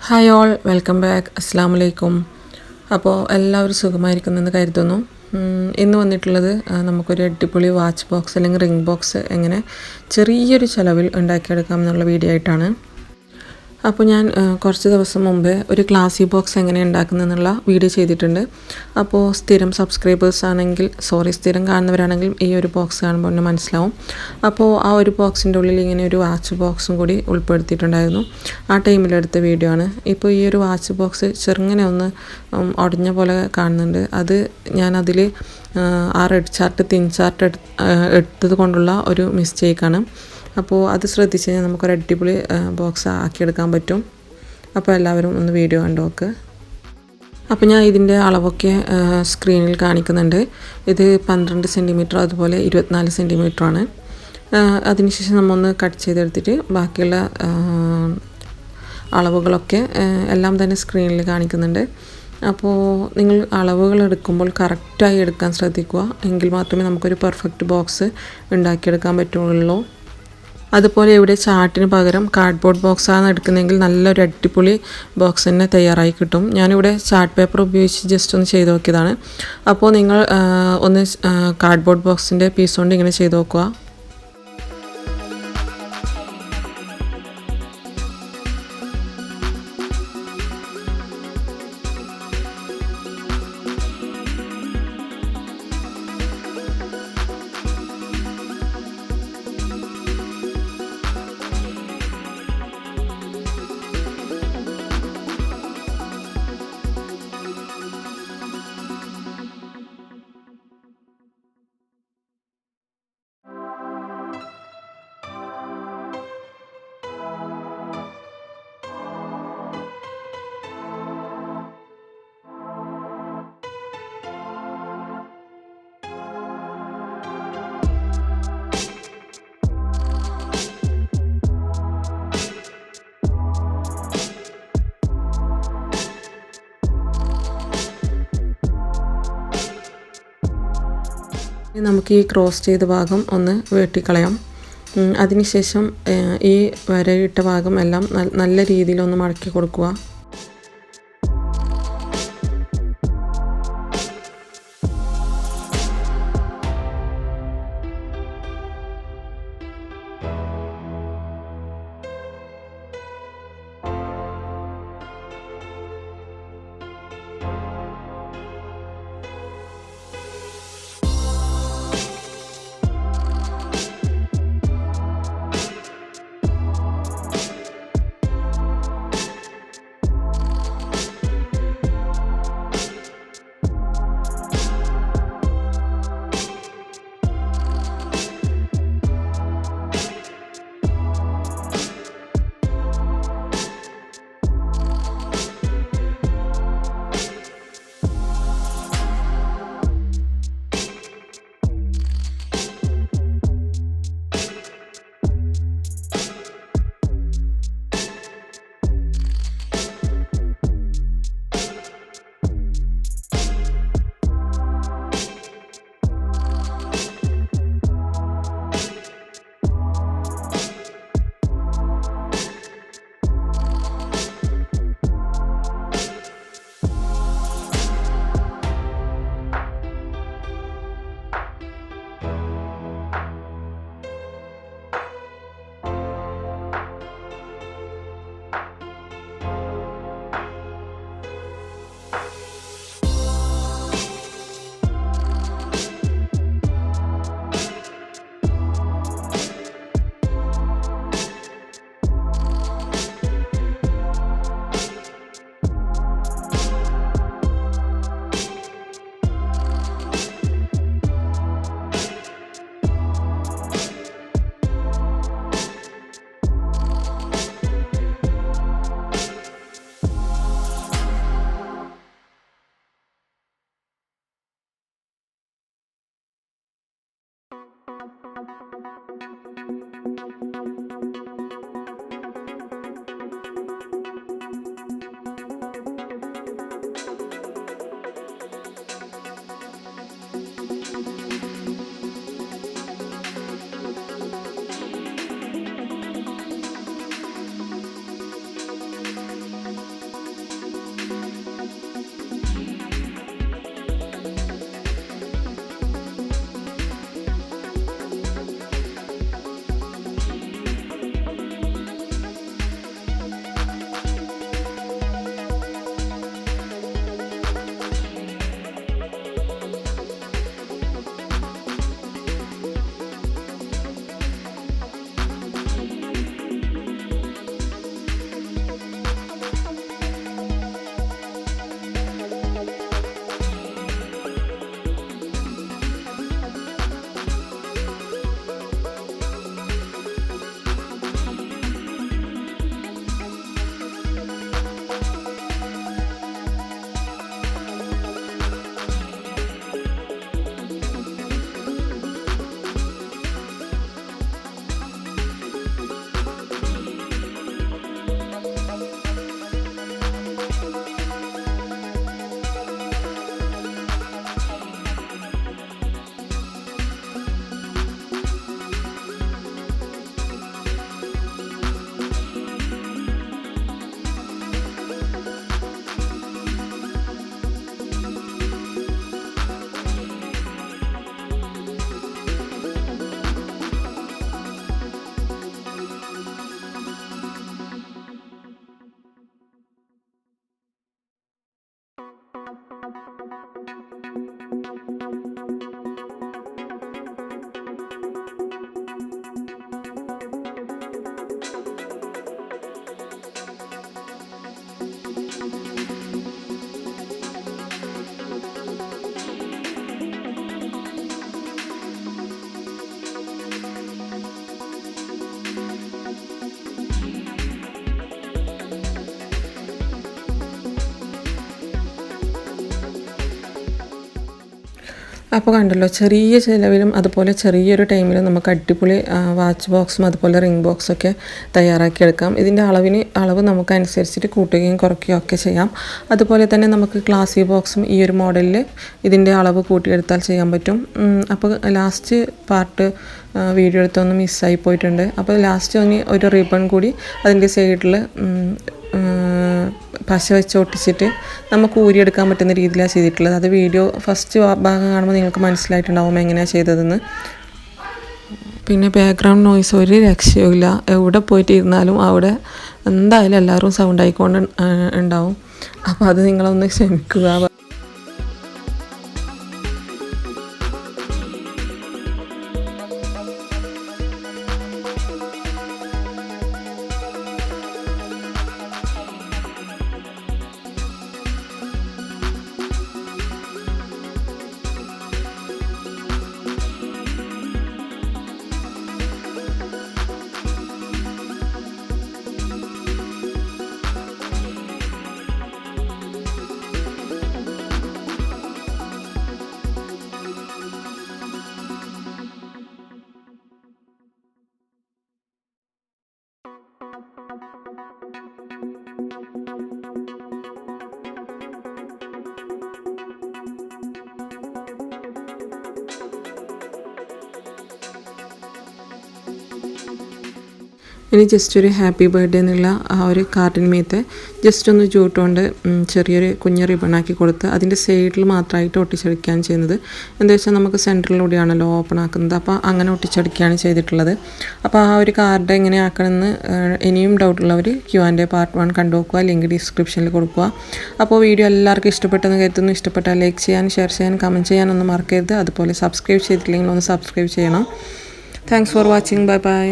Hi all welcome back. അസ്സാം വലൈക്കും. അപ്പോൾ എല്ലാവരും സുഖമായിരിക്കുന്നെന്ന് കരുതുന്നു. ഇന്ന് വന്നിട്ടുള്ളത് നമുക്കൊരു അടിപൊളി വാച്ച് ബോക്സ് അല്ലെങ്കിൽ റിംഗ് ബോക്സ് എങ്ങനെ ചെറിയൊരു ചിലവിൽ ഉണ്ടാക്കിയെടുക്കാം എന്നുള്ള വീഡിയോ ആയിട്ടാണ്. അപ്പോൾ ഞാൻ കുറച്ച് ദിവസം മുമ്പേ ഒരു ക്ലാസി ബോക്സ് എങ്ങനെ ഉണ്ടാക്കുന്നതെന്നുള്ള വീഡിയോ ചെയ്തിട്ടുണ്ട്. അപ്പോൾ സ്ഥിരം സബ്സ്ക്രൈബേഴ്സ് ആണെങ്കിൽ സ്ഥിരം കാണുന്നവരാണെങ്കിൽ ഈ ഒരു ബോക്സ് കാണുമ്പോൾ തന്നെ മനസ്സിലാവും. അപ്പോൾ ആ ഒരു ബോക്സിൻ്റെ ഉള്ളിൽ ഇങ്ങനെ ഒരു വാച്ച് ബോക്സും കൂടി ഉൾപ്പെടുത്തിയിട്ടുണ്ടായിരുന്നു. ആ ടൈമിലെടുത്ത വീഡിയോ ആണ്. ഇപ്പോൾ ഈ ഒരു വാച്ച് ബോക്സ് ചെറുങ്ങനെ ഒന്ന് ഉടഞ്ഞ പോലെ കാണുന്നുണ്ട്. അത് ഞാനതിൽ ആ റെഡ് ചാർട്ട് തിൻ ചാർട്ട് എടുത്തത് കൊണ്ടുള്ള ഒരു മിസ്റ്റേക്കാണ്. അപ്പോൾ അത് ശ്രദ്ധിച്ച് കഴിഞ്ഞാൽ നമുക്കൊരു അടിപൊളി ബോക്സ് ആക്കിയെടുക്കാൻ പറ്റും. അപ്പോൾ എല്ലാവരും ഒന്ന് വീഡിയോ കണ്ടു നോക്ക്. അപ്പോൾ ഞാൻ ഇതിൻ്റെ അളവൊക്കെ സ്ക്രീനിൽ കാണിക്കുന്നുണ്ട്. ഇത് 12 സെൻറ്റിമീറ്റർ അതുപോലെ 24 സെൻറ്റിമീറ്ററാണ്. അതിനുശേഷം നമ്മൊന്ന് കട്ട് ചെയ്തെടുത്തിട്ട് ബാക്കിയുള്ള അളവുകളൊക്കെ എല്ലാം തന്നെ സ്ക്രീനിൽ കാണിക്കുന്നുണ്ട്. അപ്പോൾ നിങ്ങൾ അളവുകൾ എടുക്കുമ്പോൾ കറക്റ്റായി എടുക്കാൻ ശ്രദ്ധിക്കുക. എങ്കിൽ മാത്രമേ നമുക്കൊരു പെർഫെക്റ്റ് ബോക്സ് ഉണ്ടാക്കിയെടുക്കാൻ പറ്റുള്ളൂ. അതുപോലെ ഇവിടെ ചാർട്ടിന് പകരം കാർഡ്ബോർഡ് ബോക്സാണ് എടുക്കുന്നതെങ്കിൽ നല്ലൊരു അടിപൊളി ബോക്സ് തന്നെ തയ്യാറായി കിട്ടും. ഞാനിവിടെ ചാർട്ട് പേപ്പർ ഉപയോഗിച്ച് ജസ്റ്റ് ഒന്ന് ചെയ്ത് നോക്കിയതാണ്. അപ്പോൾ നിങ്ങൾ ഒന്ന് കാർഡ്ബോർഡ് ബോക്സിൻ്റെ പീസ് കൊണ്ട് ഇങ്ങനെ ചെയ്ത് നോക്കുക. നമുക്ക് ഈ ക്രോസ് ചെയ്ത ഭാഗം ഒന്ന് വെട്ടിക്കളയാം. അതിനുശേഷം ഈ വരയിട്ട ഭാഗം എല്ലാം നല്ല രീതിയിലൊന്ന് മടക്കി കൊടുക്കുക. അപ്പോൾ കണ്ടല്ലോ, ചെറിയ ചിലവിലും അതുപോലെ ചെറിയൊരു ടൈമിലും നമുക്ക് അടിപൊളി വാച്ച് ബോക്സും അതുപോലെ റിംഗ് ബോക്സൊക്കെ തയ്യാറാക്കിയെടുക്കാം. ഇതിൻ്റെ അളവ് നമുക്ക് അനുസരിച്ചിട്ട് കൂട്ടുകയും കുറയ്ക്കുകയും ഒക്കെ ചെയ്യാം. അതുപോലെ തന്നെ നമുക്ക് ക്ലാസി ബോക്സും ഈ ഒരു മോഡലിൽ ഇതിൻ്റെ അളവ് കൂട്ടിയെടുത്താൽ ചെയ്യാൻ പറ്റും. അപ്പോൾ ലാസ്റ്റ് പാർട്ട് വീഡിയോ എടുത്തൊന്ന് മിസ്സായി പോയിട്ടുണ്ട്. അപ്പോൾ ലാസ്റ്റ് ഒരു റിബൺ കൂടി അതിൻ്റെ സൈഡിൽ പശ വെച്ച് ഒട്ടിച്ചിട്ട് നമുക്ക് ഊരിയെടുക്കാൻ പറ്റുന്ന രീതിയിലാണ് ചെയ്തിട്ടുള്ളത്. അത് വീഡിയോ ഫസ്റ്റ് ഭാഗം കാണുമ്പോൾ നിങ്ങൾക്ക് മനസ്സിലായിട്ടുണ്ടാവും എങ്ങനെയാണ് ചെയ്തതെന്ന്. പിന്നെ ബാക്ക്ഗ്രൗണ്ട് നോയ്സ് ഒരു രക്ഷയുമില്ല. എവിടെ പോയിട്ട് ഇരുന്നാലും അവിടെ എന്തായാലും എല്ലാവരും സൗണ്ട് ആയിക്കൊണ്ട് ഉണ്ടാവും. അപ്പോൾ അത് നിങ്ങളൊന്ന് ക്ഷമിക്കുക. ഇനി ജസ്റ്റ് ഒരു ഹാപ്പി ബർത്ത്ഡേ എന്നുള്ള ആ ഒരു കാർഡിന്മേത്തെ ജസ്റ്റ് ഒന്ന് ജൂട്ടുകൊണ്ട് ചെറിയൊരു കുഞ്ഞ് റിബണാക്കി കൊടുത്ത് അതിൻ്റെ സൈഡിൽ മാത്രമായിട്ട് ഒട്ടിച്ചടിക്കുകയാണ് ചെയ്യുന്നത്. എന്താ വെച്ചാൽ നമുക്ക് സെൻറ്ററിലൂടെയാണല്ലോ ഓപ്പൺ ആക്കുന്നത്. അപ്പോൾ അങ്ങനെ ഒട്ടിച്ചടിക്കുകയാണ് ചെയ്തിട്ടുള്ളത്. അപ്പോൾ ആ ഒരു കാർഡ് എങ്ങനെ ആക്കണമെന്ന് ഇനിയും ഡൗട്ടുള്ളവർ Q&A പാർട്ട് 1 കണ്ടു നോക്കുക. ലിങ്ക് ഡിസ്ക്രിപ്ഷനിൽ കൊടുക്കുക. അപ്പോൾ വീഡിയോ എല്ലാവർക്കും ഇഷ്ടപ്പെട്ടെന്ന് കരുതുന്നു. ഇഷ്ടപ്പെട്ടാൽ ലൈക്ക് ചെയ്യാൻ, ഷെയർ ചെയ്യാൻ, കമൻറ്റ് ചെയ്യാനൊന്നും മറക്കരുത്. അതുപോലെ സബ്സ്ക്രൈബ് ചെയ്തിട്ടില്ലെങ്കിൽ ഒന്ന് സബ്സ്ക്രൈബ് ചെയ്യണം. Thanks for watching. Bye bye.